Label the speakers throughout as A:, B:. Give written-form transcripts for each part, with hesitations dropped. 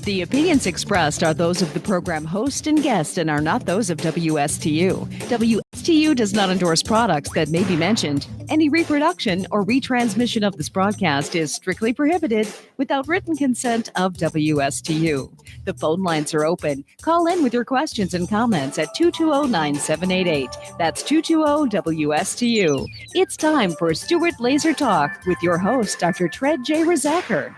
A: The opinions expressed are those of the program host and guest and are not those of WSTU. WSTU does not endorse products that may be mentioned. Any reproduction or retransmission of this broadcast is strictly prohibited without written consent of WSTU. The phone lines are open. Call in with your questions and comments at 220-9788. That's 220-WSTU. It's time for Stuart Laser Talk with your host, Dr. Tred J. Rizacker.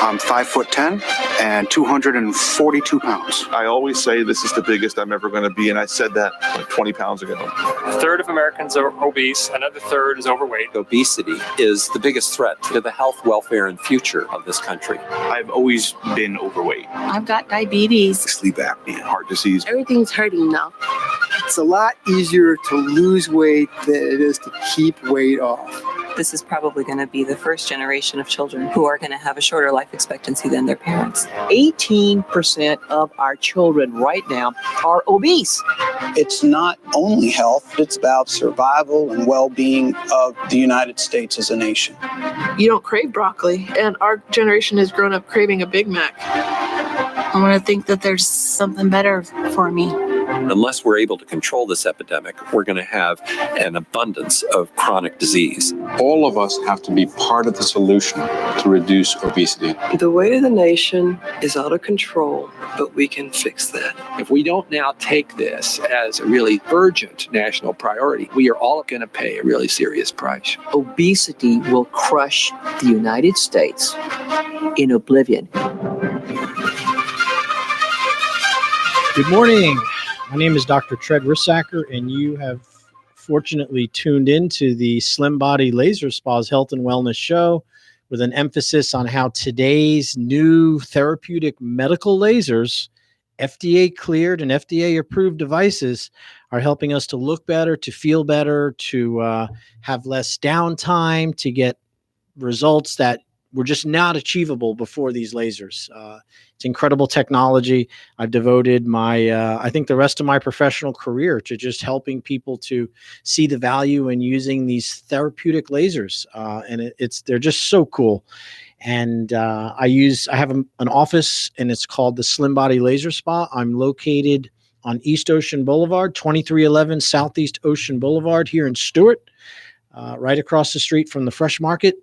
B: I'm 5'10" and 242 pounds.
C: I always say this is the biggest I'm ever going to be, and I said that like 20 pounds ago.
D: A third of Americans are obese, another third is overweight.
E: Obesity is the biggest threat to the health, welfare, and future of this country.
F: I've always been overweight.
G: I've got diabetes.
B: Sleep apnea.
C: Heart disease.
G: Everything's hurting now.
H: It's a lot easier to lose weight than it is to keep weight off.
I: This is probably going to be the first generation of children who are going to have a shorter life expectancy than their parents.
J: 18% of our children right now are obese.
K: It's not only health, it's about survival and well-being of the United States as a nation.
L: You don't crave broccoli, and our generation has grown up craving a Big Mac.
G: I want to think that there's something better for me.
E: Unless we're able to control this epidemic, we're going to have an abundance of chronic disease.
M: All of us have to be part of the solution to reduce obesity.
N: The weight of the nation is out of control, but we can fix that.
O: If we don't now take this as a really urgent national priority, we are all going to pay a really serious price.
J: Obesity will crush the United States in oblivion.
P: Good morning. My name is Dr. Tred Rizacker, and you have fortunately tuned into the Slim Body Laser Spa's Health and Wellness Show with an emphasis on how today's new therapeutic medical lasers, FDA cleared and FDA approved devices, are helping us to look better, to feel better, to have less downtime, to get results that were just not achievable before these lasers. It's incredible technology. I've devoted I think the rest of my professional career to just helping people to see the value in using these therapeutic lasers. And they're just so cool. And I have an office, and it's called the Slim Body Laser Spa. I'm located on East Ocean Boulevard, 2311 Southeast Ocean Boulevard here in Stuart, right across the street from the Fresh Market,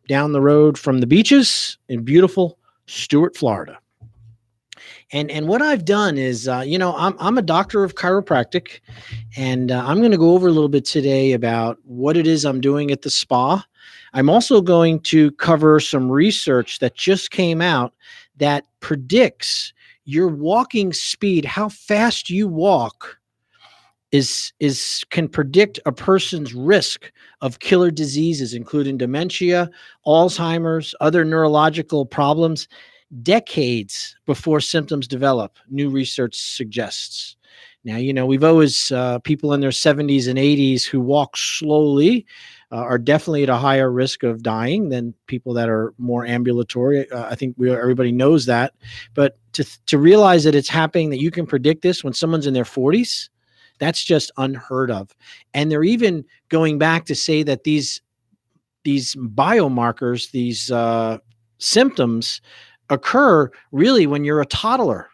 P: down the road from the beaches in beautiful Stuart, Florida. And what I've done is, I'm a doctor of chiropractic, and I'm going to go over a little bit today about what it is I'm doing at the spa. I'm also going to cover some research that just came out that predicts your walking speed, how fast you walk can predict a person's risk of killer diseases, including dementia, Alzheimer's, other neurological problems, decades before symptoms develop, new research suggests. Now, we've always, people in their 70s and 80s who walk slowly are definitely at a higher risk of dying than people that are more ambulatory. I think everybody knows that. But to realize that it's happening, that you can predict this when someone's in their 40s, that's just unheard of. And they're even going back to say that these biomarkers, these symptoms occur really when you're a toddler,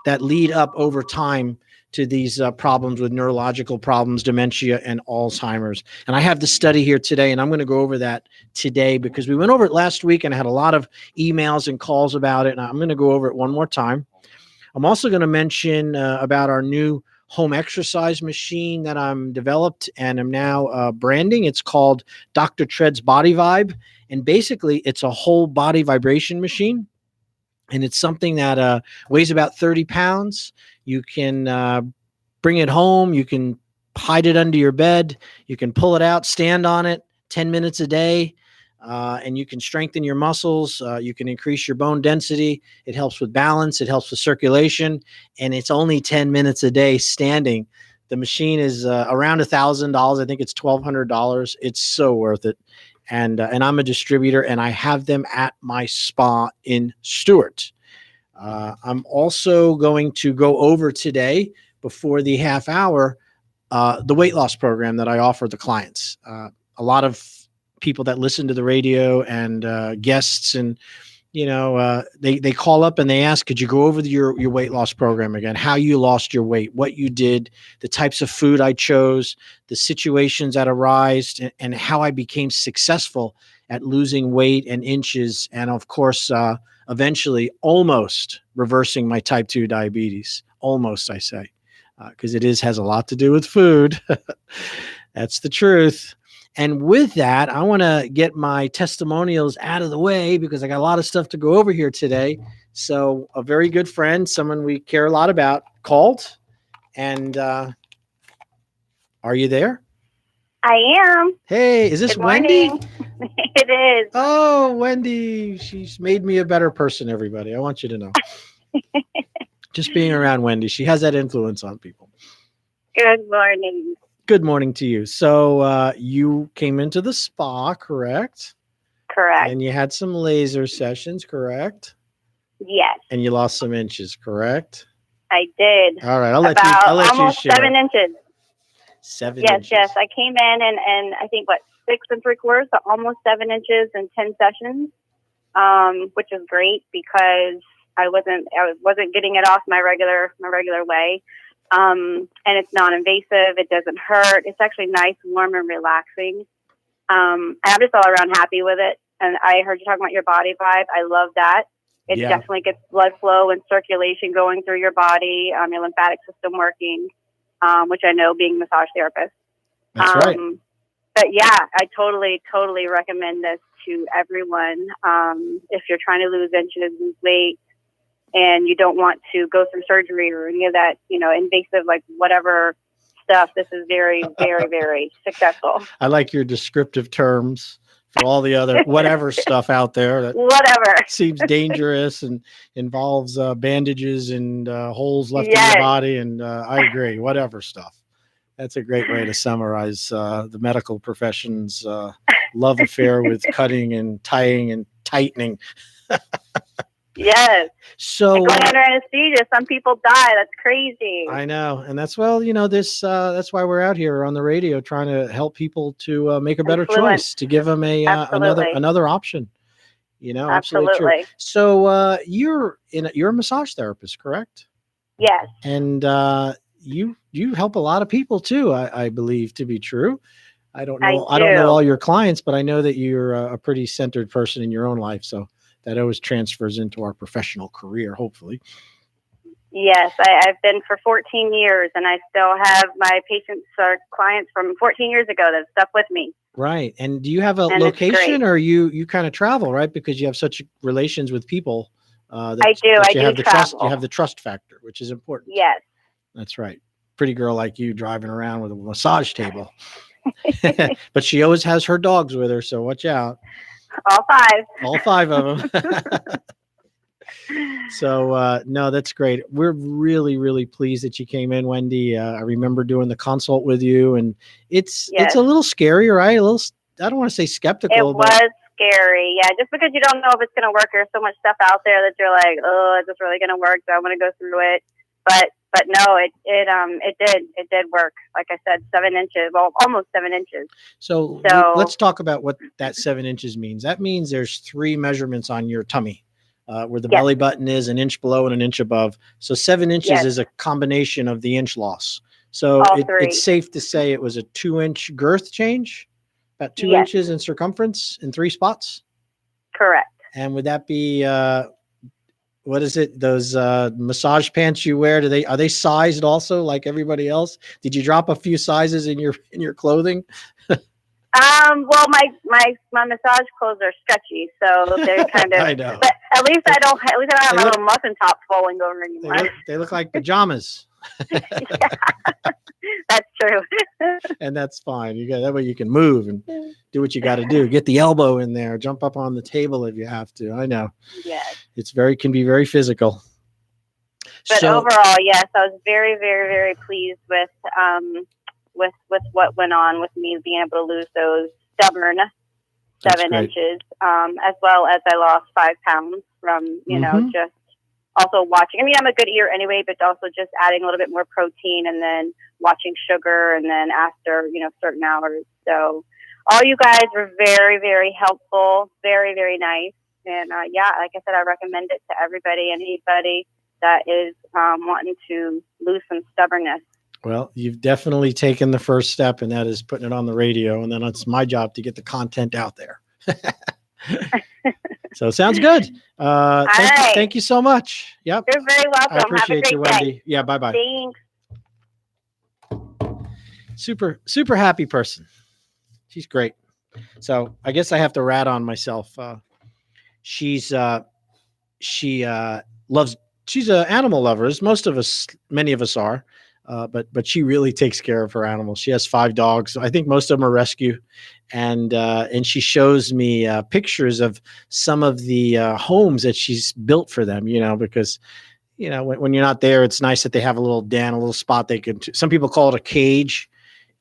P: that lead up over time to these problems with neurological problems, dementia, and Alzheimer's. And I have the study here today, and I'm going to go over that today because we went over it last week and I had a lot of emails and calls about it. And I'm going to go over it one more time. I'm also going to mention about our new home exercise machine that I'm developed and I'm now branding. It's called Dr. Tred's Body Vibe. And basically it's a whole body vibration machine. And it's something that weighs about 30 pounds. You can bring it home. You can hide it under your bed. You can pull it out, stand on it 10 minutes a day. And you can strengthen your muscles. You can increase your bone density. It helps with balance. It helps with circulation. And it's only 10 minutes a day standing. The machine is around $1,000. I think it's $1,200. It's so worth it. And I'm a distributor, and I have them at my spa in Stuart. I'm also going to go over today, before the half hour, the weight loss program that I offer the clients. A lot of people that listen to the radio and guests, and they call up and they ask, could you go over your weight loss program again, how you lost your weight, what you did, the types of food I chose, the situations that arise, and how I became successful at losing weight and inches, and of course, eventually almost reversing my type 2 diabetes. Almost, I say, because it has a lot to do with food. That's the truth. And with that, I want to get my testimonials out of the way because I got a lot of stuff to go over here today. So a very good friend, someone we care a lot about, called. And are you there?
Q: I am.
P: Hey, is this
Q: Good
P: Wendy?
Q: morning. It is.
P: Oh, Wendy. She's made me a better person, everybody. I want you to know. Just being around Wendy, she has that influence on people.
Q: Good morning.
P: Good morning to you. So you came into the spa, correct?
Q: Correct.
P: And you had some laser sessions, correct?
Q: Yes,
P: And you lost some inches, correct?
Q: I did.
P: All right, I'll let
Q: almost
P: you share.
Q: 7 inches.
P: 7
Q: Yes,
P: inches.
Q: yes. I came in and I think 6 3/4, so almost 7 inches in 10 sessions, which is great because I wasn't getting it off my regular way. And it's non-invasive. It doesn't hurt. It's actually nice, warm, and relaxing. And I'm just all around happy with it. And I heard you talking about your body vibe. I love that. It definitely gets blood flow and circulation going through your body, your lymphatic system working, which I know being a massage therapist.
P: That's right.
Q: But yeah, I totally recommend this to everyone. If you're trying to lose inches, lose weight, and you don't want to go through surgery or any of that, invasive, whatever stuff, this is very, very, very successful.
P: I like your descriptive terms for all the other whatever stuff out there that
Q: whatever
P: seems dangerous and involves bandages and holes left in your body. And I agree, whatever stuff. That's a great way to summarize the medical profession's love affair with cutting and tying and tightening.
Q: Yes.
P: So
Q: and going under anesthesia, some people die. That's crazy.
P: I know, and that's that's why we're out here on the radio trying to help people to make a better choice, to give them another option. Absolutely true. So you're a massage therapist, correct?
Q: Yes.
P: And you help a lot of people too. I believe to be true. I don't know all your clients, but I know that you're a pretty centered person in your own life. So that always transfers into our professional career, hopefully.
Q: Yes, I've been for 14 years, and I still have my patients or clients from 14 years ago that stuck with me.
P: Right. And do you have a location, or you kind of travel, right? Because you have such relations with people.
Q: I do. I do travel.
P: You have the trust factor, which is important.
Q: Yes.
P: That's right. Pretty girl like you driving around with a massage table. But she always has her dogs with her, so watch out.
Q: All 5
P: of them. So no, that's great. We're really, really pleased that you came in, Wendy. I remember doing the consult with you, and it's a little scary, right? A little, I don't want to say skeptical.
Q: It was scary, yeah. Just because you don't know if it's going to work. There's so much stuff out there that you're like, oh, is this really going to work? So I'm going to go through it. But no, it did work. Like I said, 7 inches, well, almost 7 inches.
P: So let's talk about what that 7 inches means. That means there's 3 measurements on your tummy, where the belly button is, an inch below and an inch above. So 7 inches is a combination of the inch loss. So it's safe to say it was a 2-inch girth change, about 2 inches in circumference in 3 spots.
Q: Correct.
P: And would that be what is it? Those massage pants you wear? Are they sized also like everybody else? Did you drop a few sizes in your clothing?
Q: Well, my massage clothes are stretchy, so they're kind of.
P: I know.
Q: But at least I don't have my little muffin top falling over anymore.
P: They look like pajamas.
Q: That's true.
P: And that's fine. That way you can move and do what you got to do. Get the elbow in there, jump up on the table if you have to. I know.
Q: Yes.
P: Can be very physical.
Q: But overall, yes, I was very, very, very pleased with what went on with me being able to lose those stubborn 7 inches, as well as I lost 5 pounds from just also watching. I mean, I'm a good eater anyway, but also just adding a little bit more protein and then watching sugar, and then after certain hours. So all you guys were very, very helpful, very, very nice. And yeah, like I said, I recommend it to anybody that is wanting to lose some stubbornness.
P: Well, you've definitely taken the first step, and that is putting it on the radio. And then it's my job to get the content out there. So sounds good. Thank you so much. Yep.
Q: You're very welcome.
P: I appreciate you, Wendy.
Q: Day.
P: Yeah. Bye-bye.
Q: Thanks.
P: Super happy person. She's great. So I guess I have to rat on myself. She's an animal lover, as many of us are. But she really takes care of her animals. She has 5 dogs. I think most of them are rescue. And she shows me pictures of some of the homes that she's built for them, because, when you're not there, it's nice that they have a little den, a little spot they can, some people call it a cage.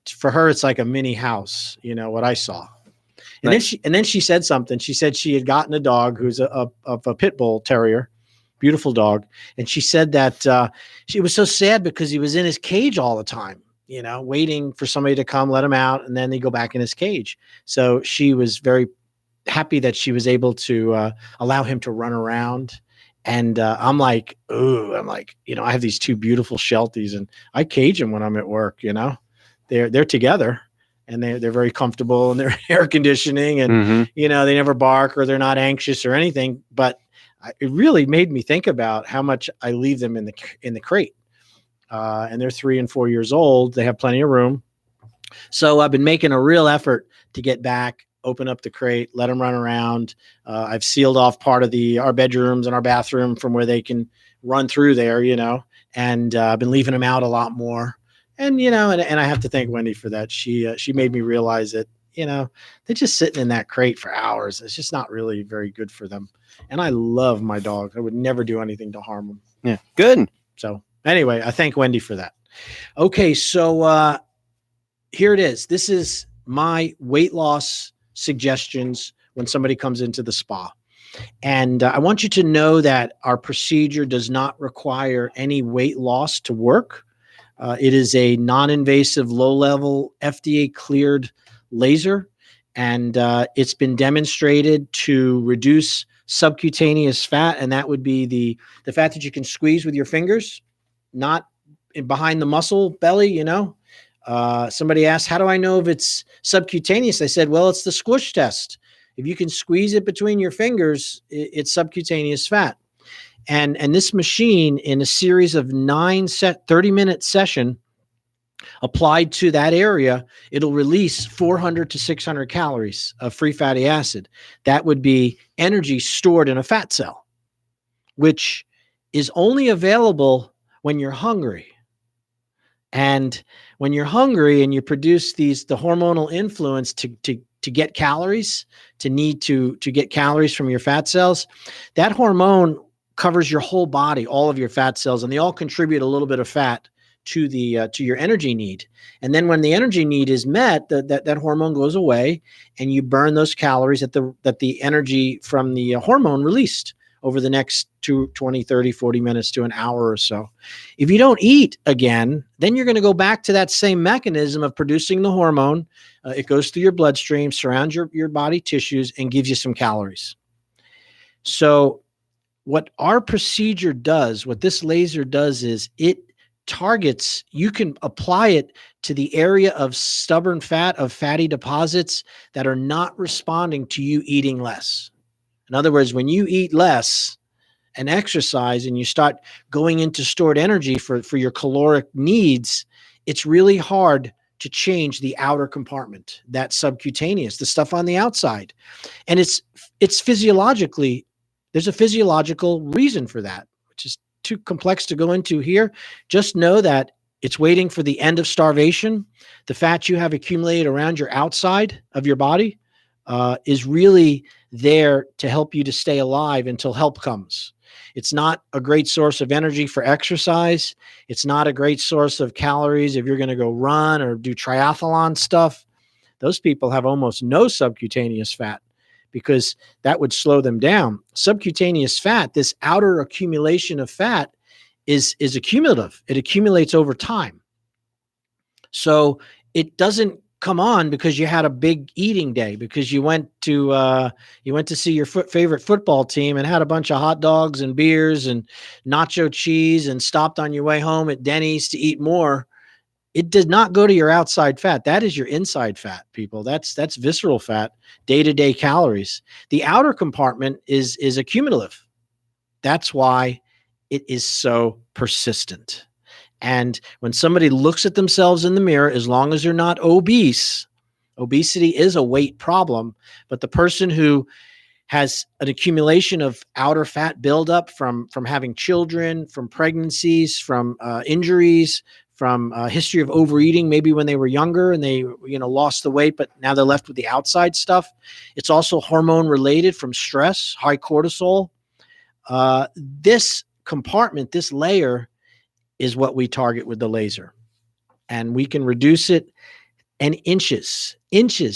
P: For her, it's like a mini house, what I saw. And then she said something. She said she had gotten a dog who's a pit bull terrier. Beautiful dog. And she said that she was so sad because he was in his cage all the time, waiting for somebody to come let him out, and then he go back in his cage. So she was very happy that she was able to allow him to run around. And I'm like, I have these 2 beautiful Shelties, and I cage them when I'm at work. They're together, and they're very comfortable, and they're air conditioning, and they never bark or they're not anxious or anything. But it really made me think about how much I leave them in the crate. And they're 3 and 4 years old. They have plenty of room. So I've been making a real effort to get back, open up the crate, let them run around. I've sealed off part of our bedrooms and our bathroom from where they can run through there, and I've been leaving them out a lot more. And, and I have to thank Wendy for that. She made me realize that, they're just sitting in that crate for hours. It's just not really very good for them. And I love my dogs. I would never do anything to harm them.
R: Yeah. Good.
P: So anyway, I thank Wendy for that. Okay. So here it is. This is my weight loss suggestions when somebody comes into the spa. And I want you to know that our procedure does not require any weight loss to work. It is a non-invasive, low-level, FDA-cleared laser, and it's been demonstrated to reduce subcutaneous fat, and that would be the fat that you can squeeze with your fingers, not behind the muscle belly. Somebody asked, how do I know if it's subcutaneous? I said, well, it's the squish test. If you can squeeze it between your fingers, it's subcutaneous fat. And this machine, in a series of 9 30-minute session applied to that area, it'll release 400 to 600 calories of free fatty acid. That would be energy stored in a fat cell, which is only available when you're hungry. And when you're hungry and you produce the hormonal influence to get calories, to get calories from your fat cells, that hormone covers your whole body, all of your fat cells, and they all contribute a little bit of fat to your energy need. And then when the energy need is met, that hormone goes away, and you burn those calories that the energy from the hormone released over the next 20, 30, 40 minutes to an hour or so. If you don't eat again, then you're going to go back to that same mechanism of producing the hormone. It goes through your bloodstream, surrounds your body tissues, and gives you some calories. So what our procedure does, what this laser does, is it targets, you can apply it to the area of stubborn fat, of fatty deposits that are not responding to you eating less. In other words, when you eat less and exercise and you start going into stored energy for your caloric needs, it's really hard to change the outer compartment, that subcutaneous, the stuff on the outside. And it's physiologically, there's a physiological reason for that, which is too complex to go into here. Just know that it's waiting for the end of starvation. The fat you have accumulated around your outside of your body is really there to help you to stay alive until help comes. It's not a great source of energy for exercise. It's not a great source of calories if you're going to go run or do triathlon stuff. Those people have almost no subcutaneous fat because that would slow them down. Subcutaneous fat, this outer accumulation of fat, is accumulative. It accumulates over time. So it doesn't come on because you had a big eating day, because you went to see your favorite football team and had a bunch of hot dogs and beers and nacho cheese and stopped on your way home at Denny's to eat more. It did not go to your outside fat. That is your inside fat, people. That's visceral fat, day-to-day calories. The outer compartment is accumulative. That's why it is so persistent. And when somebody looks at themselves in the mirror, as long as they're not obese, obesity is a weight problem, but the person who has an accumulation of outer fat buildup from having children, from pregnancies, from injuries, from a history of overeating, maybe when they were younger and they, lost the weight, but now they're left with the outside stuff. It's also hormone related from stress, high cortisol. This compartment, this layer, is what we target with the laser. And we can reduce it in inches,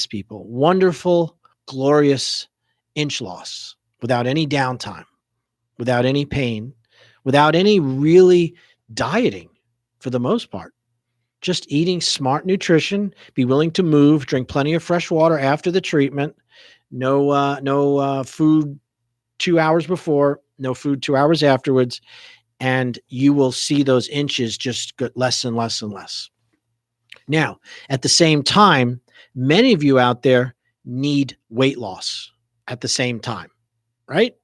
P: people. Wonderful, glorious inch loss without any downtime, without any pain, without any really dieting. For the most part, just eating smart nutrition, be willing to move, drink plenty of fresh water after the treatment, no food 2 hours before, no food 2 hours afterwards, and you will see those inches just get less and less and less. Now, at the same time, many of you out there need weight loss at the same time, right?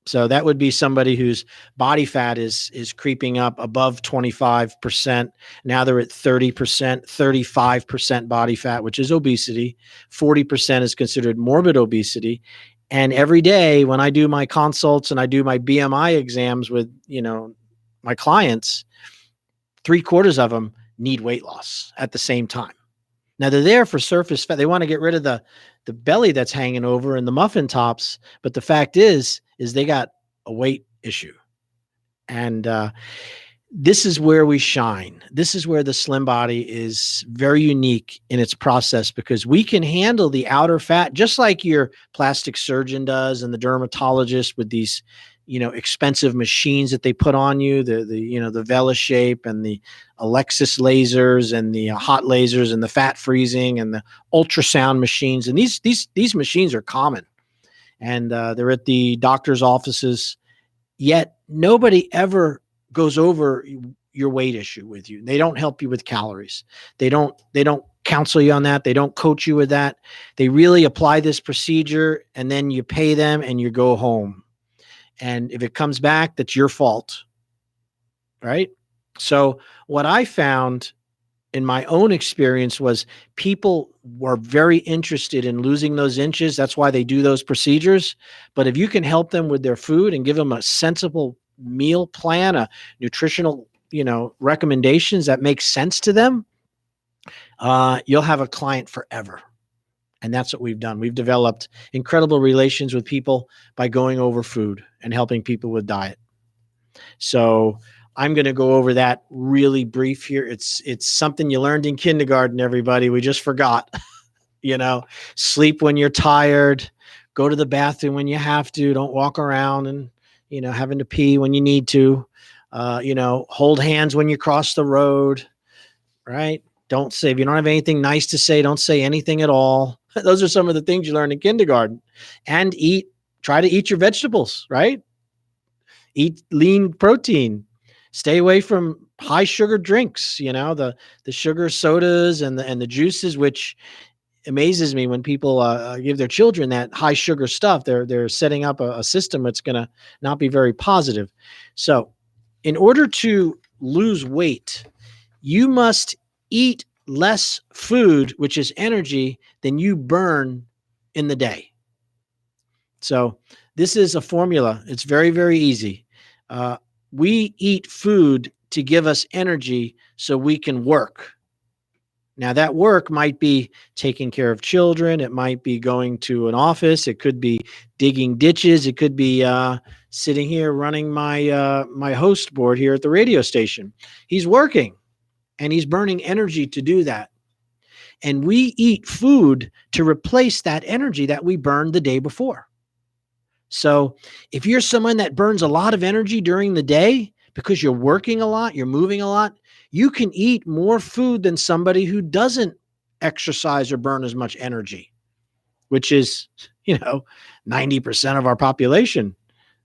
P: So that would be somebody whose body fat is creeping up above 25%. Now they're at 30%, 35% body fat, which is obesity. 40% is considered morbid obesity. And every day when I do my consults and I do my BMI exams with, my clients, 3/4 of them need weight loss at the same time. Now they're there for surface fat. They want to get rid of the belly that's hanging over and the muffin tops. But the fact is they got a weight issue. And this is where we shine. This is where the Slim Body is very unique in its process, because we can handle the outer fat just like your plastic surgeon does and the dermatologist with these, expensive machines that they put on you, the VeloShape and the Alexis lasers and the hot lasers and the fat freezing and the ultrasound machines. And these machines are common. And they're at the doctor's offices, yet nobody ever goes over your weight issue with you. They don't help you with calories. They don't counsel you on that. They don't coach you with that. They really apply this procedure, and then you pay them and you go home. And if it comes back, that's your fault, right? So what I found in my own experience was people were very interested in losing those inches. That's why they do those procedures. But if you can help them with their food and give them a sensible meal plan, a nutritional, recommendations that make sense to them, you'll have a client forever. And that's what we've done. We've developed incredible relations with people by going over food and helping people with diet. So I'm going to go over that really brief here. It's something you learned in kindergarten, everybody. We just forgot. Sleep when you're tired, go to the bathroom when you have to, don't walk around and, having to pee when you need to, hold hands when you cross the road, right? Don't say, if you don't have anything nice to say, don't say anything at all. Those are some of the things you learn in kindergarten. And try to eat your vegetables, right? Eat lean protein. Stay away from high sugar drinks, the sugar sodas and the juices, which amazes me when people give their children that high sugar stuff. They're setting up a system that's going to not be very positive. So in order to lose weight, you must eat less food, which is energy, than you burn in the day. So this is a formula. It's very, very easy. We eat food to give us energy so we can work. Now that work might be taking care of children. It might be going to an office. It could be digging ditches. It could be sitting here running my host board here at the radio station. He's working and he's burning energy to do that. And we eat food to replace that energy that we burned the day before. So if you're someone that burns a lot of energy during the day because you're working a lot, you're moving a lot, you can eat more food than somebody who doesn't exercise or burn as much energy, which is, 90% of our population.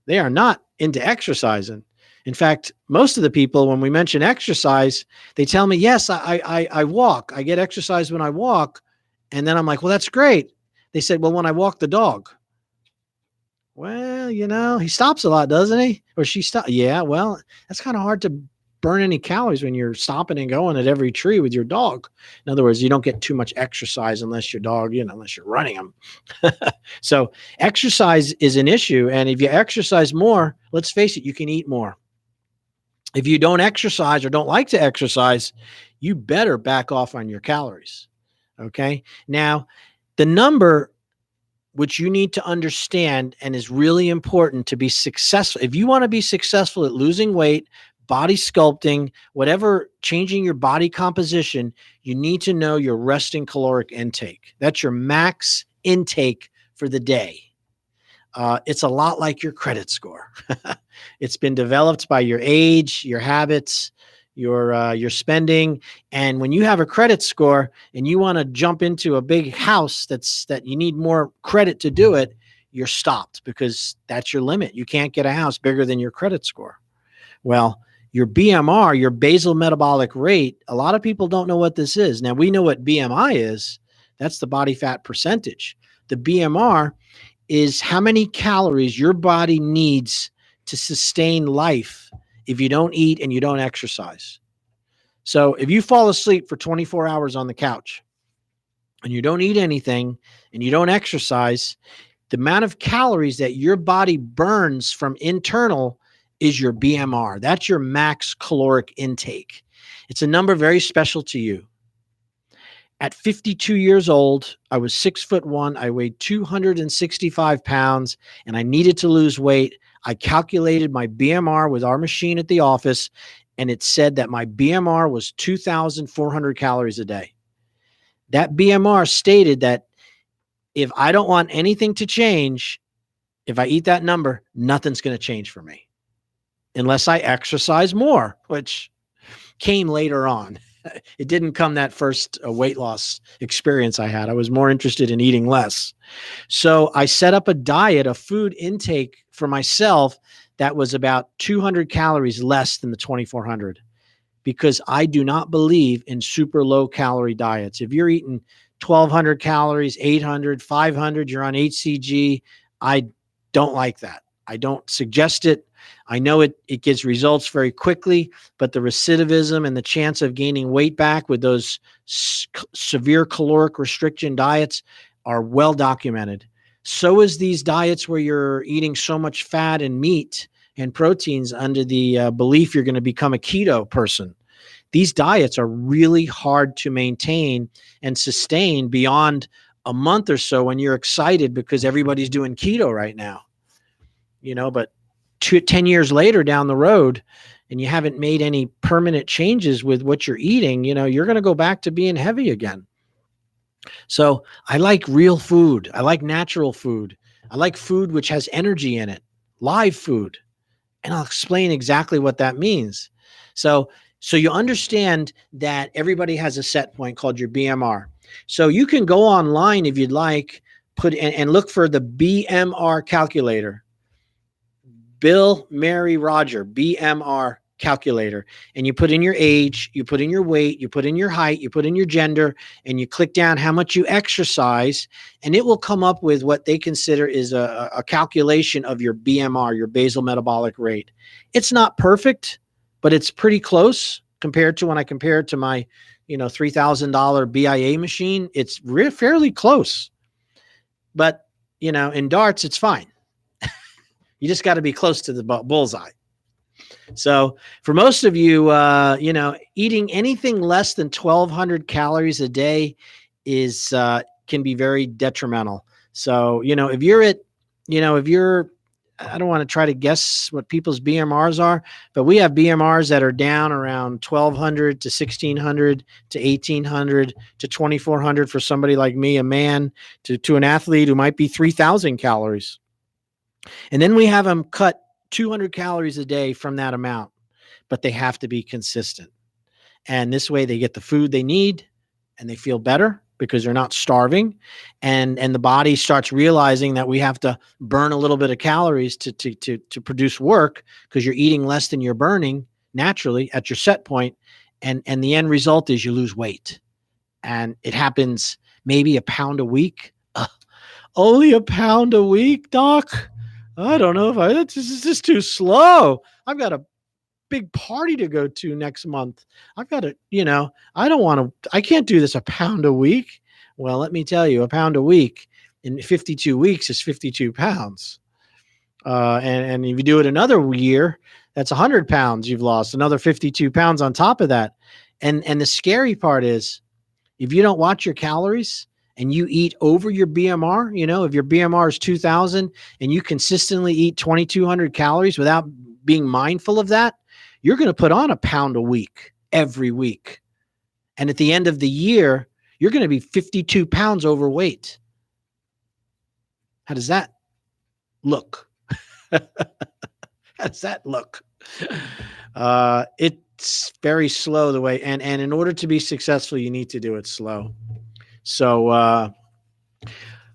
P: They are not into exercising. In fact, most of the people, when we mention exercise, they tell me, yes, I walk. I get exercise when I walk. And then I'm like, well, that's great. They said, well, when I walk the dog. Well, he stops a lot, doesn't he? Or she stops. Yeah, well, that's kind of hard to burn any calories when you're stopping and going at every tree with your dog. In other words, you don't get too much exercise unless your dog, unless you're running them. So exercise is an issue. And if you exercise more, let's face it, you can eat more. If you don't exercise or don't like to exercise, you better back off on your calories. Okay. Now, the number which you need to understand and is really important to be successful. If you want to be successful at losing weight, body sculpting, whatever, changing your body composition, you need to know your resting caloric intake. That's your max intake for the day. It's a lot like your credit score. It's been developed by your age, your habits, your spending. And when you have a credit score and you want to jump into a big house that you need more credit to do it, you're stopped because that's your limit. You can't get a house bigger than your credit score. Well, your BMR, your basal metabolic rate, a lot of people don't know what this is. Now, we know what BMI is. That's the body fat percentage. The BMR is how many calories your body needs to sustain life if you don't eat and you don't exercise. So if you fall asleep for 24 hours on the couch and you don't eat anything and you don't exercise, the amount of calories that your body burns from internal is your BMR. That's your max caloric intake. It's a number very special to you. At 52 years old, I was 6'1". I weighed 265 pounds and I needed to lose weight. I calculated my BMR with our machine at the office, and it said that my BMR was 2,400 calories a day. That BMR stated that if I don't want anything to change, if I eat that number, nothing's going to change for me unless I exercise more, which came later on. It didn't come that first weight loss experience I had. I was more interested in eating less. So I set up a diet, a food intake for myself that was about 200 calories less than the 2,400 because I do not believe in super low calorie diets. If you're eating 1,200 calories, 800, 500, you're on HCG. I don't like that. I don't suggest it. I know it gets results very quickly, but the recidivism and the chance of gaining weight back with those severe caloric restriction diets are well documented. So is these diets where you're eating so much fat and meat and proteins under the belief you're going to become a keto person. These diets are really hard to maintain and sustain beyond a month or so when you're excited because everybody's doing keto right now. But 10 years later down the road and you haven't made any permanent changes with what you're eating, you're going to go back to being heavy again. So I like real food. I like natural food. I like food which has energy in it, live food. And I'll explain exactly what that means. So you understand that everybody has a set point called your BMR. So you can go online if you'd like, and look for the BMR calculator. Bill, Mary, Roger, BMR calculator. And you put in your age, you put in your weight, you put in your height, you put in your gender, and you click down how much you exercise, and it will come up with what they consider is a calculation of your BMR, your basal metabolic rate. It's not perfect, but it's pretty close compared to when I compare it to my, $3,000 BIA machine. It's fairly close. But, in darts, it's fine. You just got to be close to the bullseye. So for most of you, eating anything less than 1,200 calories a day can be very detrimental. So, if you're I don't want to try to guess what people's BMRs are, but we have BMRs that are down around 1,200 to 1,600 to 1,800 to 2,400 for somebody like me, a man, to an athlete who might be 3,000 calories. And then we have them cut 200 calories a day from that amount, but they have to be consistent. And this way they get the food they need and they feel better because they're not starving, and the body starts realizing that we have to burn a little bit of calories to produce work because you're eating less than you're burning naturally at your set point, and the end result is you lose weight, and it happens maybe a pound a week. Only a pound a week, doc? I don't know if this is just too slow. I've got a big party to go to next month. I've got to, I can't do this a pound a week. Well, let me tell you, a pound a week in 52 weeks is 52 pounds. And if you do it another year, that's 100 pounds you've lost, another 52 pounds on top of that. And the scary part is, if you don't watch your calories and you eat over your BMR, if your BMR is 2000 and you consistently eat 2200 calories without being mindful of that, you're going to put on a pound a week every week. And at the end of the year, you're going to be 52 pounds overweight. How does that look? How does that look? It's very slow the way, and in order to be successful, you need to do it slow. So, all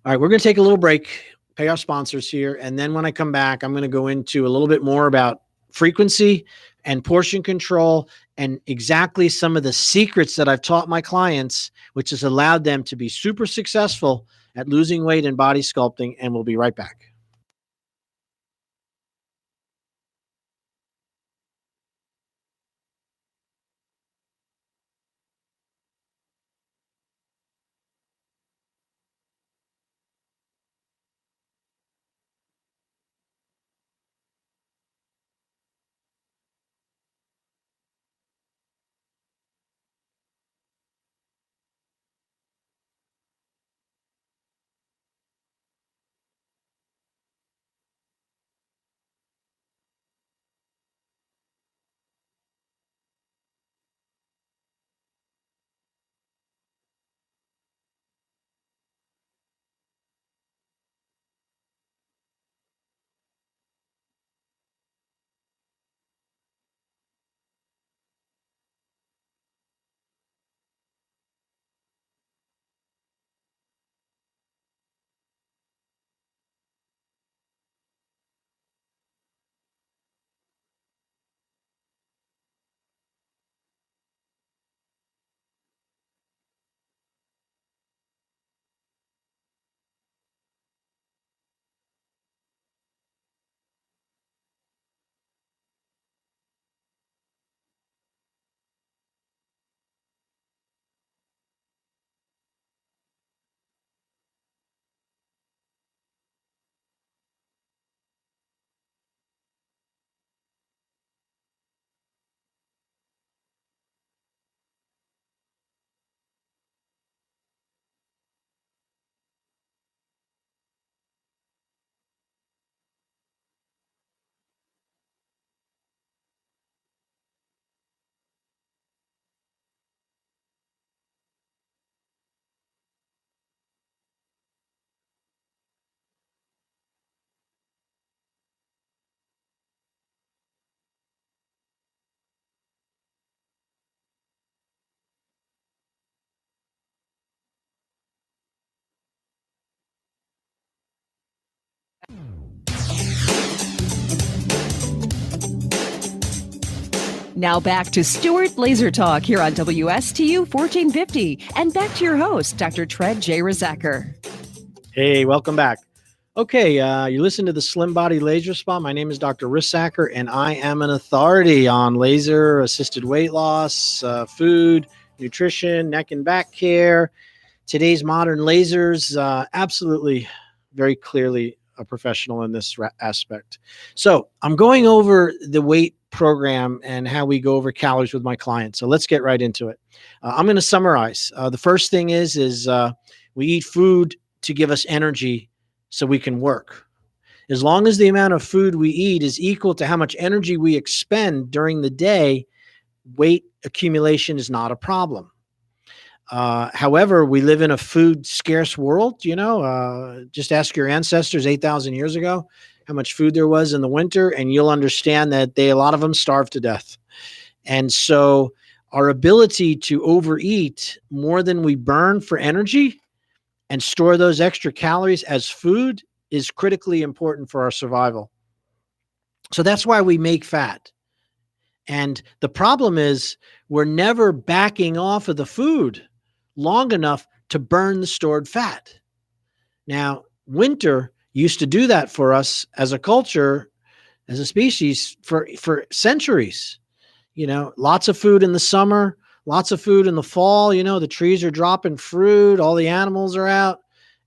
P: right, we're going to take a little break, pay our sponsors here. And then when I come back, I'm going to go into a little bit more about frequency and portion control and exactly some of the secrets that I've taught my clients, which has allowed them to be super successful at losing weight and body sculpting. And we'll be right back.
A: Now back to Stuart Laser Talk here on WSTU 1450. And back to your host, Dr. Tred J. Rizacker.
P: Hey, welcome back. Okay, you listen to the Slim Body Laser Spa. My name is Dr. Rizacker, and I am an authority on laser-assisted weight loss, food, nutrition, neck and back care. Today's modern lasers, absolutely, very clearly a professional in this aspect. So I'm going over the weight program and how we go over calories with my clients. So let's get right into it. I'm going to summarize. The first thing is we eat food to give us energy so we can work. As long as the amount of food we eat is equal to how much energy we expend during the day, weight accumulation is not a problem. However, we live in a food scarce world, just ask your ancestors 8,000 years ago how much food there was in the winter, and you'll understand that a lot of them starved to death. And so our ability to overeat more than we burn for energy and store those extra calories as food is critically important for our survival. So that's why we make fat. And the problem is we're never backing off of the food long enough to burn the stored fat. Now, winter used to do that for us as a culture, as a species, for centuries. You know, lots of food in the summer, lots of food in the fall. You know, the trees are dropping fruit, all the animals are out,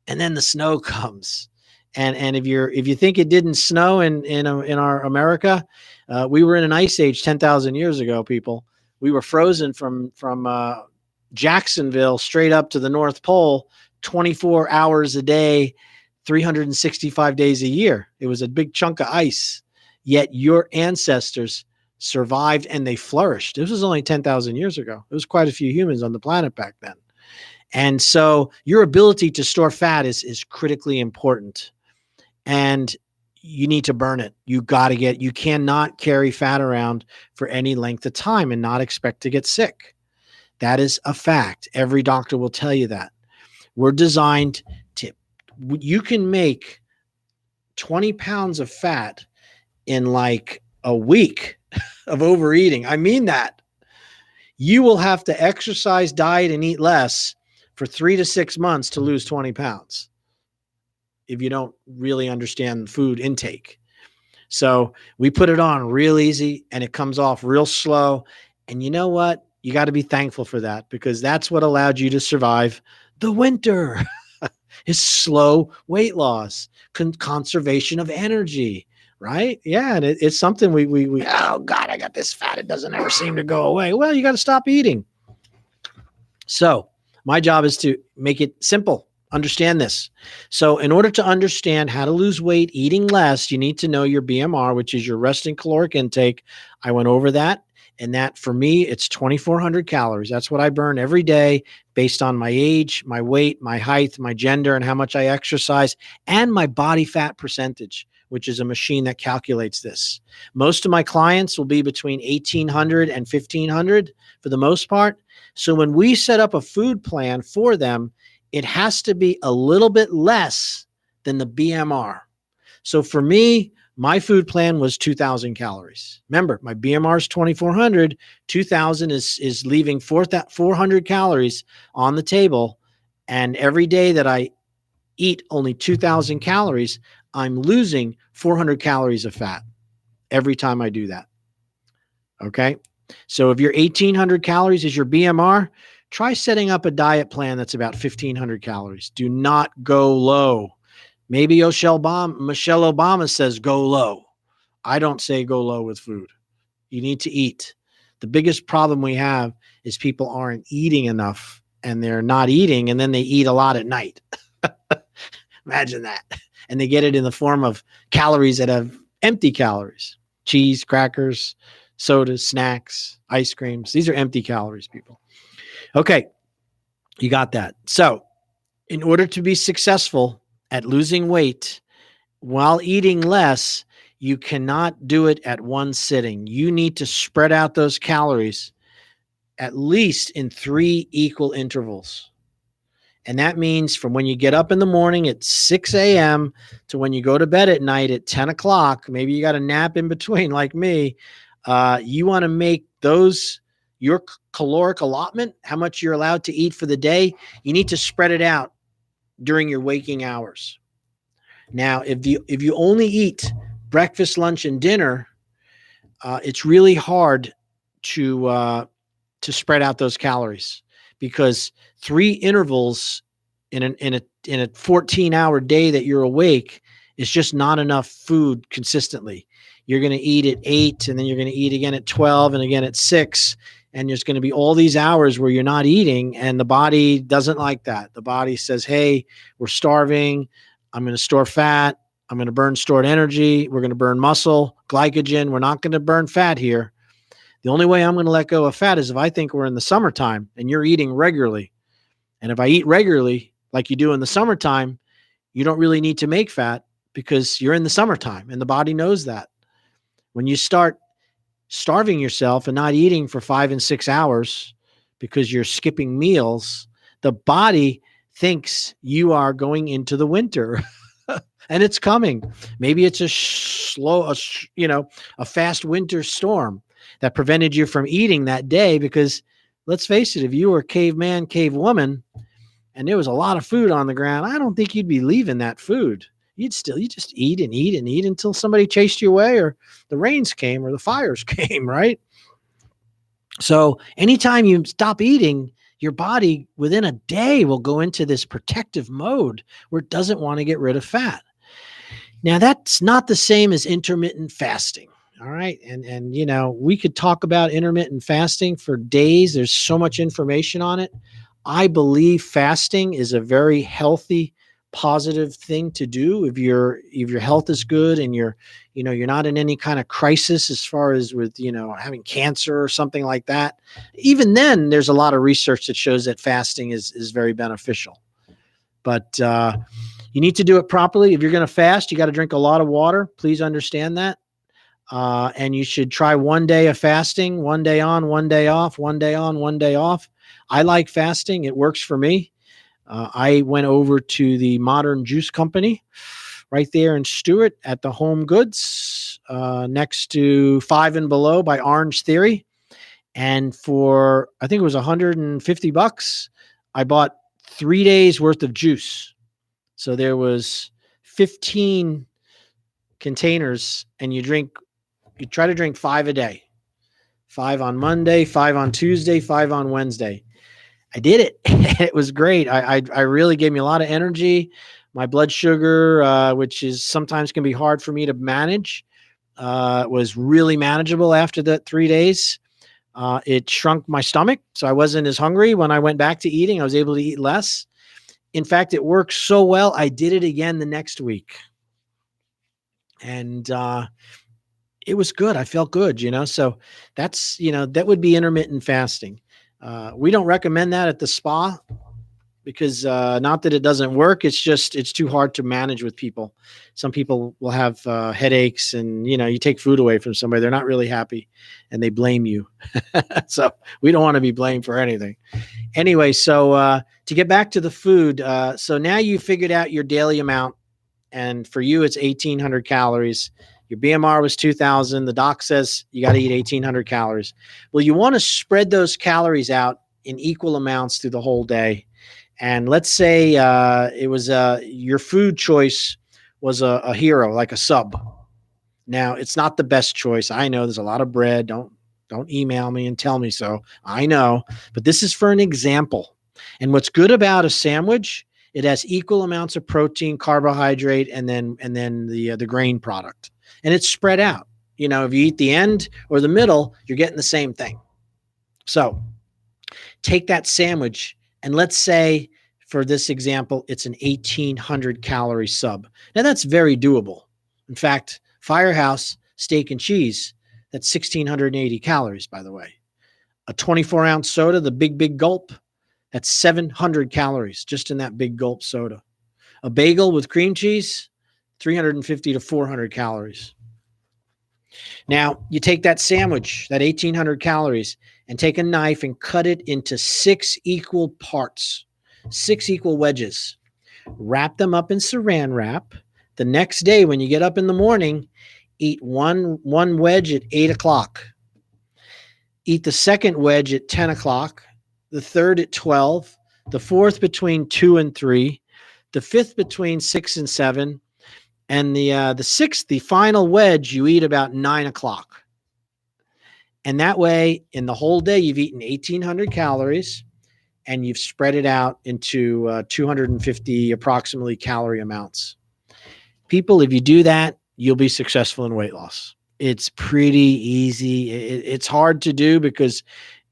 P: and then the snow comes. And if you think it didn't snow in our America, we were in an ice age 10,000 years ago. People, we were frozen from Jacksonville straight up to the North Pole, 24 hours a day, 365 days a year. It was a big chunk of ice. Yet your ancestors survived and they flourished. This was only 10,000 years ago. There was quite a few humans on the planet back then. And so your ability to store fat is critically important. And you need to burn it. You cannot carry fat around for any length of time and not expect to get sick. That is a fact. Every doctor will tell you that. We're designed you can make 20 pounds of fat in like a week of overeating. I mean that. You will have to exercise, diet, and eat less for 3 to 6 months to lose 20 pounds if you don't really understand food intake. So we put it on real easy and it comes off real slow. And you know what? You got to be thankful for that, because that's what allowed you to survive the winter. Is slow weight loss, conservation of energy, right? Yeah, and it's something we oh God, I got this fat. It doesn't ever seem to go away. Well, you got to stop eating. So my job is to make it simple. Understand this. So in order to understand how to lose weight eating less, you need to know your BMR, which is your resting caloric intake. I went over that. And that for me, it's 2,400 calories. That's what I burn every day based on my age, my weight, my height, my gender, and how much I exercise, and my body fat percentage, which is a machine that calculates this. Most of my clients will be between 1,800 and 1,500 for the most part. So when we set up a food plan for them, it has to be a little bit less than the BMR. So for me, my food plan was 2,000 calories. Remember, my BMR is 2,400. 2,000 is leaving 400 calories on the table. And every day that I eat only 2,000 calories, I'm losing 400 calories of fat every time I do that. Okay? So if your 1,800 calories is your BMR, try setting up a diet plan that's about 1,500 calories. Do not go low. Maybe Michelle Obama says go low. I don't say go low with food. You need to eat. The biggest problem we have is people aren't eating enough, and they're not eating, and then they eat a lot at night. Imagine that. And they get it in the form of calories that have empty calories. Cheese, crackers, sodas, snacks, ice creams. These are empty calories, people. Okay, you got that. So in order to be successful at losing weight while eating less, you cannot do it at one sitting. You need to spread out those calories at least in 3 equal intervals. And that means from when you get up in the morning at 6 a.m. to when you go to bed at night at 10 o'clock, maybe you got a nap in between like me, you want to make those your caloric allotment, how much you're allowed to eat for the day. You need to spread it out during your waking hours. Now, if you only eat breakfast, lunch, and dinner, it's really hard to spread out those calories, because 3 intervals in a 14-hour day that you're awake is just not enough food consistently. You're going to eat at 8, and then you're going to eat again at 12, and again at 6. And there's going to be all these hours where you're not eating, and the body doesn't like that. The body says, hey, we're starving. I'm going to store fat. I'm going to burn stored energy. We're going to burn muscle, glycogen. We're not going to burn fat here. The only way I'm going to let go of fat is if I think we're in the summertime and you're eating regularly. And if I eat regularly, like you do in the summertime, you don't really need to make fat because you're in the summertime, and the body knows that. When you start starving yourself and not eating for 5 and 6 hours because you're skipping meals, the body thinks you are going into the winter. And it's coming. Maybe it's a fast winter storm that prevented you from eating that day, because let's face it, if you were caveman, cavewoman, and there was a lot of food on the ground, I don't think you'd be leaving that food. You just eat and eat and eat until somebody chased you away, or the rains came, or the fires came, right? So anytime you stop eating, your body within a day will go into this protective mode where it doesn't want to get rid of fat. Now, that's not the same as intermittent fasting. All right. And we could talk about intermittent fasting for days. There's so much information on it. I believe fasting is a very healthy, positive thing to do if your health is good and you're not in any kind of crisis as far as with, having cancer or something like that. Even then, there's a lot of research that shows that fasting is very beneficial. But you need to do it properly. If you're going to fast, you got to drink a lot of water. Please understand that. And you should try 1 day of fasting, 1 day on, 1 day off, 1 day on, 1 day off. I like fasting. It works for me. I went over to the Modern Juice Company right there in Stewart at the Home Goods next to Five and Below by Orange Theory. And for, I think it was $150, I bought 3 days worth of juice. So there was 15 containers, and you try to drink 5 a day. 5 on Monday, 5 on Tuesday, 5 on Wednesday. I did it. It was great. I really gave me a lot of energy. My blood sugar, which is sometimes can be hard for me to manage, was really manageable after that 3 days. It shrunk my stomach, so I wasn't as hungry when I went back to eating. I was able to eat less. In fact, it worked so well, I did it again the next week. And it was good. I felt good, So that's, that would be intermittent fasting. We don't recommend that at the spa because not that it doesn't work. It's just, it's too hard to manage with people. Some people will have headaches, and, you take food away from somebody, they're not really happy and they blame you. So we don't want to be blamed for anything. Anyway, so to get back to the food, so now you figured out your daily amount, and for you, it's 1,800 calories. Your BMR was 2,000. The doc says you got to eat 1,800 calories. Well, you want to spread those calories out in equal amounts through the whole day. And let's say it was your food choice was a hero, like a sub. Now, it's not the best choice. I know there's a lot of bread. Don't email me and tell me so. I know, but this is for an example. And what's good about a sandwich, it has equal amounts of protein, carbohydrate, and then the grain product. And it's spread out. If you eat the end or the middle, you're getting the same thing. So take that sandwich, and let's say for this example, it's an 1,800 calorie sub. Now that's very doable. In fact, Firehouse Steak and Cheese, that's 1,680 calories, by the way. A 24-ounce soda, the big gulp, that's 700 calories just in that big gulp soda. A bagel with cream cheese, 350 to 400 calories. Now, you take that sandwich, that 1,800 calories, and take a knife and cut it into 6 equal parts, 6 equal wedges. Wrap them up in saran wrap. The next day, when you get up in the morning, eat one wedge at 8 o'clock. Eat the second wedge at 10 o'clock, the third at 12, the fourth between 2 and 3, the fifth between 6 and 7, and the sixth, the final wedge, you eat about 9 o'clock. And that way, in the whole day, you've eaten 1,800 calories, and you've spread it out into 250 approximately calorie amounts. People, if you do that, you'll be successful in weight loss. It's pretty easy. It's hard to do because,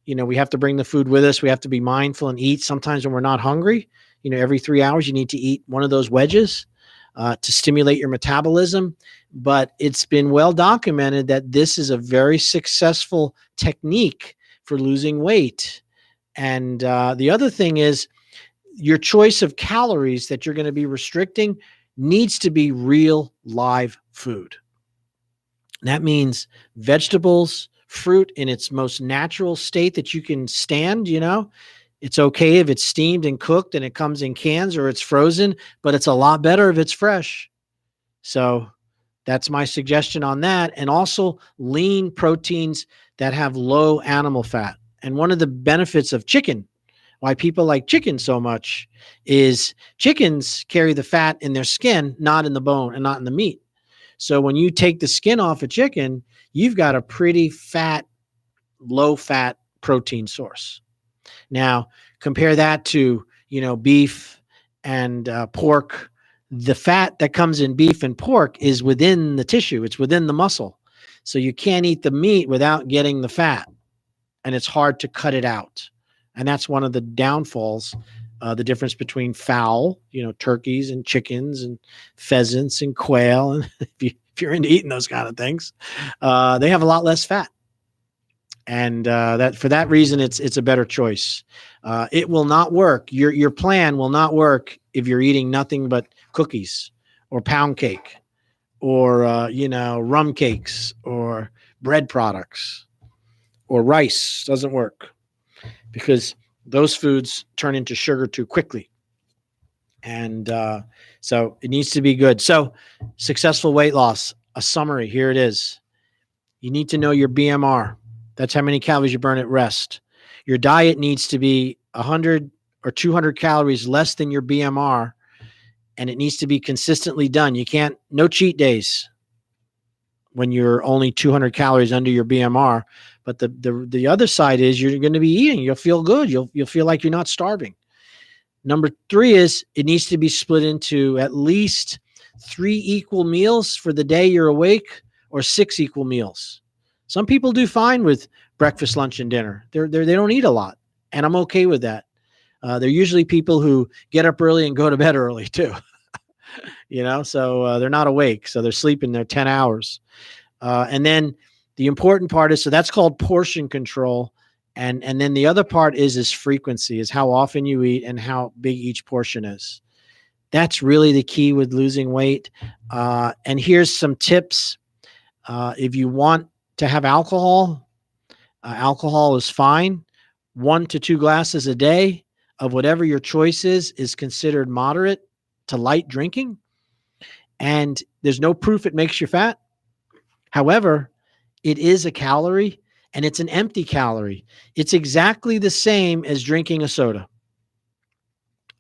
P: we have to bring the food with us. We have to be mindful and eat. Sometimes when we're not hungry, every 3 hours, you need to eat one of those wedges to stimulate your metabolism. But it's been well documented that this is a very successful technique for losing weight. And the other thing is your choice of calories that you're going to be restricting needs to be real live food. That means vegetables, fruit in its most natural state that you can stand, it's okay if it's steamed and cooked and it comes in cans or it's frozen, but it's a lot better if it's fresh. So that's my suggestion on that. And also lean proteins that have low animal fat. And one of the benefits of chicken, why people like chicken so much, is chickens carry the fat in their skin, not in the bone and not in the meat. So when you take the skin off a chicken, you've got a pretty fat, low fat protein source. Now, compare that to, beef and pork. The fat that comes in beef and pork is within the tissue. It's within the muscle. So you can't eat the meat without getting the fat. And it's hard to cut it out. And that's one of the downfalls, the difference between fowl, turkeys and chickens and pheasants and quail. And if you're into eating those kind of things, they have a lot less fat. And that for that reason, it's a better choice. It will not work. Your plan will not work if you're eating nothing but cookies or pound cake or, rum cakes or bread products or rice. Doesn't work because those foods turn into sugar too quickly. And so it needs to be good. So successful weight loss, a summary, here it is. You need to know your BMR. That's how many calories you burn at rest. Your diet needs to be 100 or 200 calories less than your BMR, and it needs to be consistently done. You can't, no cheat days when you're only 200 calories under your BMR. But the other side is you're going to be eating. You'll feel good. You'll feel like you're not starving. Number 3 is it needs to be split into at least 3 equal meals for the day you're awake, or 6 equal meals. Some people do fine with breakfast, lunch, and dinner. They don't eat a lot, and I'm okay with that. They're usually people who get up early and go to bed early too. So they're not awake, so they're sleeping their 10 hours. And then the important part is, so that's called portion control. And then the other part is frequency, is how often you eat and how big each portion is. That's really the key with losing weight. And here's some tips. If you want to have alcohol, alcohol is fine. 1 to 2 glasses a day of whatever your choice is considered moderate to light drinking. And there's no proof it makes you fat. However, it is a calorie, and it's an empty calorie. It's exactly the same as drinking a soda,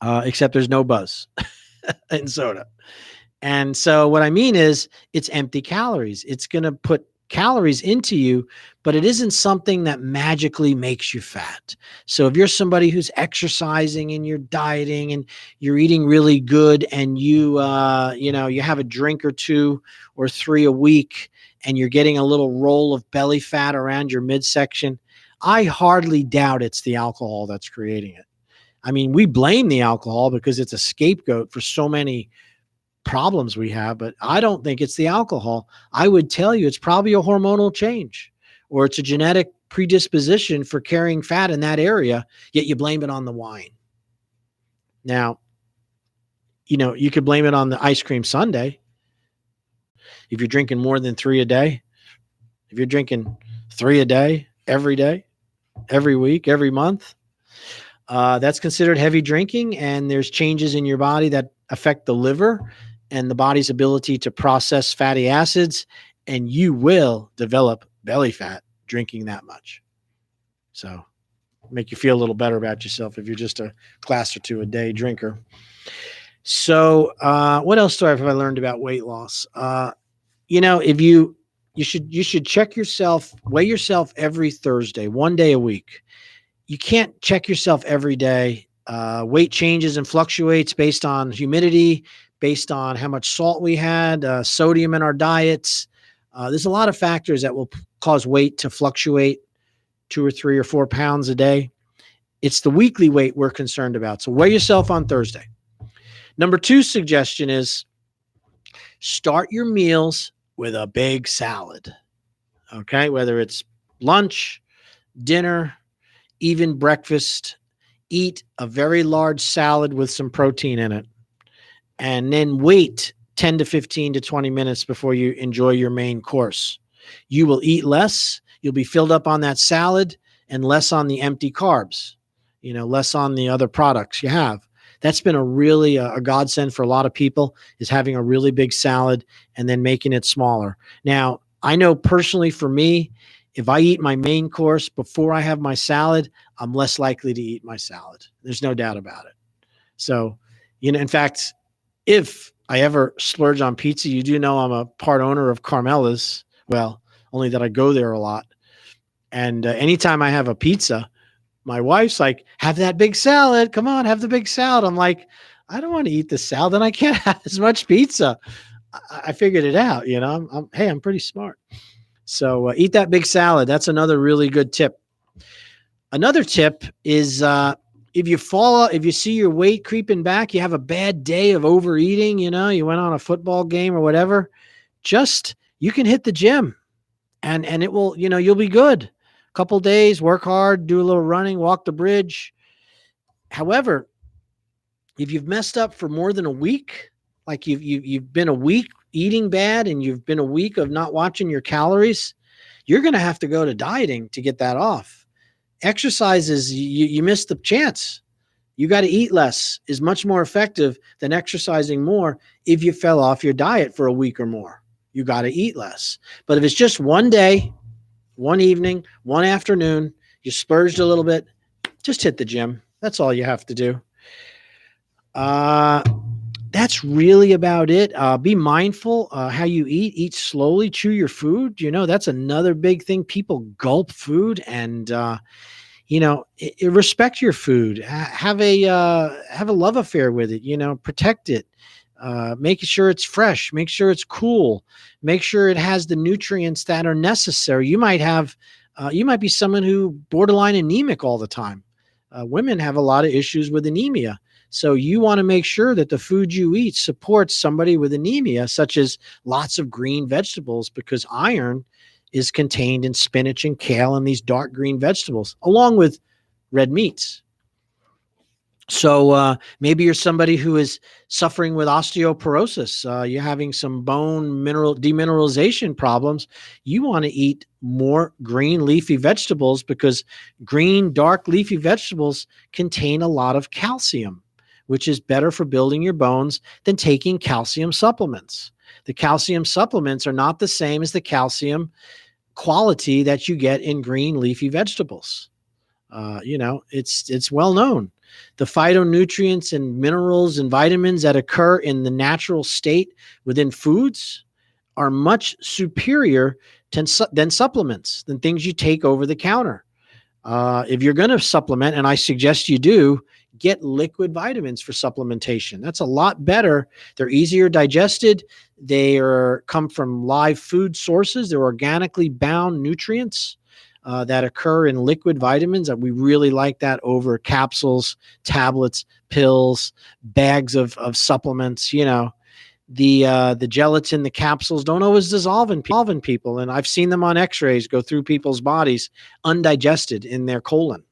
P: except there's no buzz in soda. And so what I mean is it's empty calories. It's going to put calories into you, but it isn't something that magically makes you fat. So if you're somebody who's exercising and you're dieting and you're eating really good, and you have a drink or 2 or 3 a week, and you're getting a little roll of belly fat around your midsection, I hardly doubt it's the alcohol that's creating it. I mean, we blame the alcohol because it's a scapegoat for so many problems we have, but I don't think it's the alcohol. I would tell you it's probably a hormonal change, or it's a genetic predisposition for carrying fat in that area, yet you blame it on the wine. Now, you could blame it on the ice cream sundae. If you're drinking more than 3 a day, if you're drinking 3 a day, every week, every month, that's considered heavy drinking, and there's changes in your body that affect the liver and the body's ability to process fatty acids, and you will develop belly fat drinking that much. So make you feel a little better about yourself if you're just a glass or 2 a day drinker. So what else have I learned about weight loss? If you should check yourself, weigh yourself every Thursday, 1 day a week. You can't check yourself every day. Weight changes and fluctuates based on humidity, based on how much salt we had, sodium in our diets. There's a lot of factors that will cause weight to fluctuate 2 or 3 or 4 pounds a day. It's the weekly weight we're concerned about. So weigh yourself on Thursday. Number 2 suggestion is start your meals with a big salad. Okay, whether it's lunch, dinner, even breakfast, eat a very large salad with some protein in it, and then wait 10 to 15 to 20 minutes before you enjoy your main course. You will eat less. You'll be filled up on that salad and less on the empty carbs, less on the other products you have. That's been a godsend for a lot of people, is having a really big salad and then making it smaller. Now, I know personally for me, if I eat my main course before I have my salad, I'm less likely to eat my salad. There's no doubt about it. So, in fact, if I ever splurge on pizza, you do know I'm a part owner of Carmela's. Well, only that I go there a lot. And anytime I have a pizza, my wife's like, have that big salad. Come on, have the big salad. I'm like, I don't want to eat the salad, and I can't have as much pizza. I figured it out. I'm pretty smart. So eat that big salad. That's another really good tip. Another tip is if you see your weight creeping back, you have a bad day of overeating, you went on a football game or whatever, you can hit the gym and it will, you'll be good. Couple days, work hard, do a little running, walk the bridge. However, if you've messed up for more than a week, like you've been a week eating bad and you've been a week of not watching your calories, you're going to have to go to dieting to get that off. Exercises, you missed the chance. You got to eat less is much more effective than exercising more if you fell off your diet for a week or more. You got to eat less. But if it's just one day, one evening, one afternoon, you splurged a little bit, just hit the gym. That's all you have to do. That's really about it. Be mindful how you eat. Eat slowly. Chew your food. That's another big thing. People gulp food, and respect your food. Have a love affair with it. Protect it. Make sure it's fresh. Make sure it's cool. Make sure it has the nutrients that are necessary. You might be someone who borderline anemic all the time. Women have a lot of issues with anemia. So you want to make sure that the food you eat supports somebody with anemia, such as lots of green vegetables, because iron is contained in spinach and kale and these dark green vegetables, along with red meats. So maybe you're somebody who is suffering with osteoporosis. You're having some bone mineral demineralization problems. You want to eat more green leafy vegetables because green, dark leafy vegetables contain a lot of calcium, which is better for building your bones than taking calcium supplements. The calcium supplements are not the same as the calcium quality that you get in green leafy vegetables. It's well known. The phytonutrients and minerals and vitamins that occur in the natural state within foods are much superior than supplements, than things you take over the counter. If you're going to supplement, and I suggest you do, get liquid vitamins for supplementation. That's a lot better. They're easier digested. They come from live food sources. They're organically bound nutrients that occur in liquid vitamins. We really like that over capsules, tablets, pills, bags of supplements. The gelatin, the capsules don't always dissolve in people. And I've seen them on x-rays go through people's bodies undigested in their colon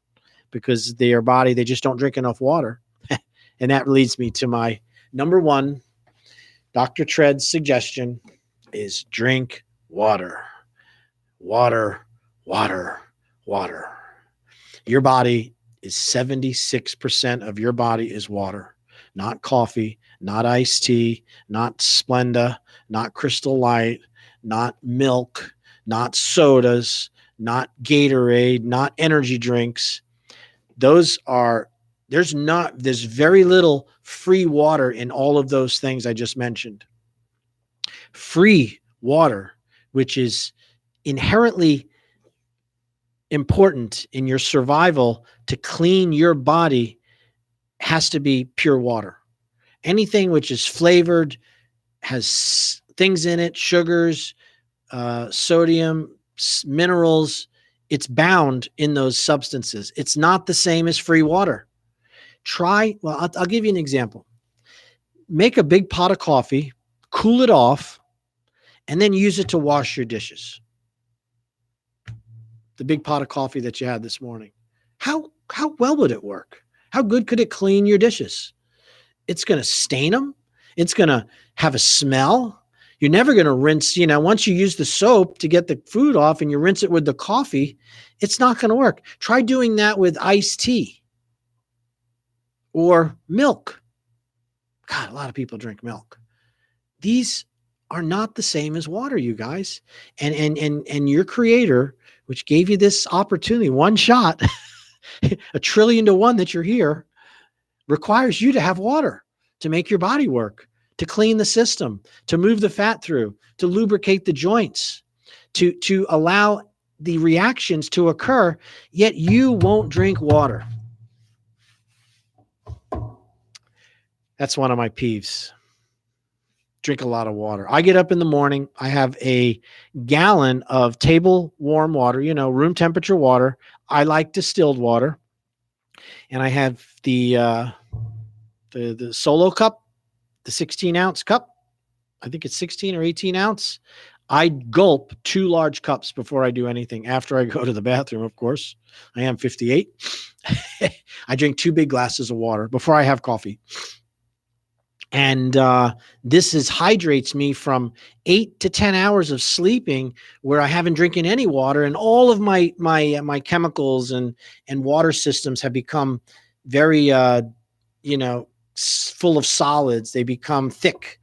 P: because their body, they just don't drink enough water. And that leads me to my number one, Dr. Tread's suggestion is drink water. Water. Your body is 76% of your body is water, not coffee, not iced tea, not Splenda, not Crystal Light, not milk, not sodas, not Gatorade, not energy drinks. There's very little free water in all of those things I just mentioned. Free water, which is inherently important in your survival to clean your body, has to be pure water. Anything which is flavored, has things in it, sugars, sodium, minerals, it's bound in those substances. It's not the same as free water. I'll give you an example. Make a big pot of coffee, cool it off, and then use it to wash your dishes. The big pot of coffee that you had this morning. How well would it work? How good could it clean your dishes? It's going to stain them. It's going to have a smell. You're never going to rinse, once you use the soap to get the food off and you rinse it with the coffee, it's not going to work. Try doing that with iced tea or milk. God, a lot of people drink milk. These are not the same as water, you guys. And your creator, which gave you this opportunity, one shot, 1,000,000,000,000 that you're here, requires you to have water to make your body work, to clean the system, to move the fat through, to lubricate the joints, to allow the reactions to occur, yet you won't drink water. That's one of my peeves. Drink a lot of water. I get up in the morning. I have a gallon of table warm water, room temperature water. I like distilled water. And I have the Solo cup, the 16-ounce cup. I think it's 16 or 18 ounce. I gulp 2 large cups before I do anything. After I go to the bathroom, of course. I am 58. I drink 2 big glasses of water before I have coffee. And this hydrates me from 8 to 10 hours of sleeping where I haven't drinking any water, and all of my chemicals and water systems have become very full of solids. They become thick,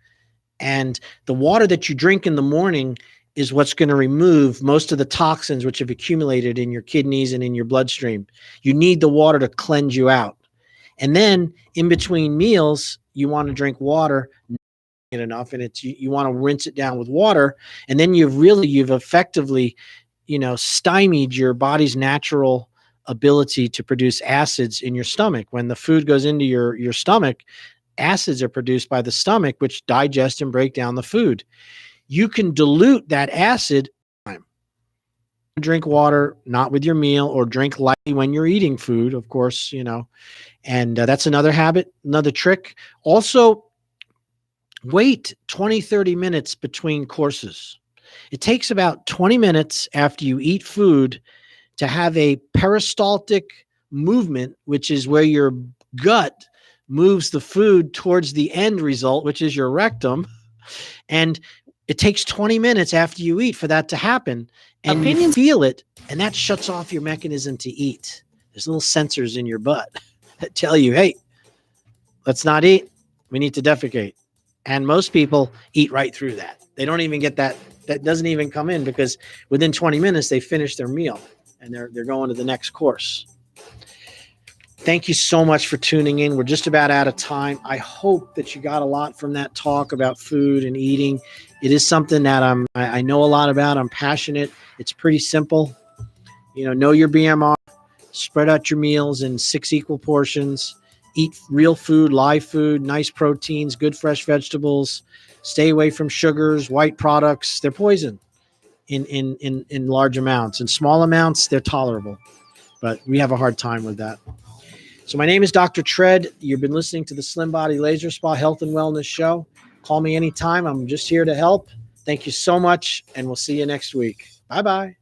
P: and the water that you drink in the morning is what's going to remove most of the toxins which have accumulated in your kidneys and in your bloodstream. You need the water to cleanse you out. And then in between meals, you want to drink water enough, and you want to rinse it down with water, and then you've effectively stymied your body's natural ability to produce acids in your stomach. When the food goes into your stomach, acids are produced by the stomach, which digest and break down the food. You can dilute that acid. Drink water, not with your meal, or drink lightly when you're eating food, of course, and that's another habit, another trick. Also, wait 20, 30 minutes between courses. It takes about 20 minutes after you eat food to have a peristaltic movement, which is where your gut moves the food towards the end result, which is your rectum. And it takes 20 minutes after you eat for that to happen. And you feel it, and that shuts off your mechanism to eat. There's little sensors in your butt that tell you, hey, let's not eat. We need to defecate. And most people eat right through that. They don't even get that. That doesn't even come in, because within 20 minutes, they finish their meal and they're going to the next course. Thank you so much for tuning in. We're just about out of time. I hope that you got a lot from that talk about food and eating. It is something that I know a lot about. I'm passionate. It's pretty simple. Know your BMR, spread out your meals in 6 equal portions, eat real food, live food, nice proteins, good fresh vegetables, stay away from sugars, white products. They're poison in large amounts. In small amounts, they're tolerable, but we have a hard time with that. So my name is Dr. Tread. You've been listening to the Slim Body Laser Spa Health and Wellness Show. Call me anytime. I'm just here to help. Thank you so much, and we'll see you next week. Bye-bye.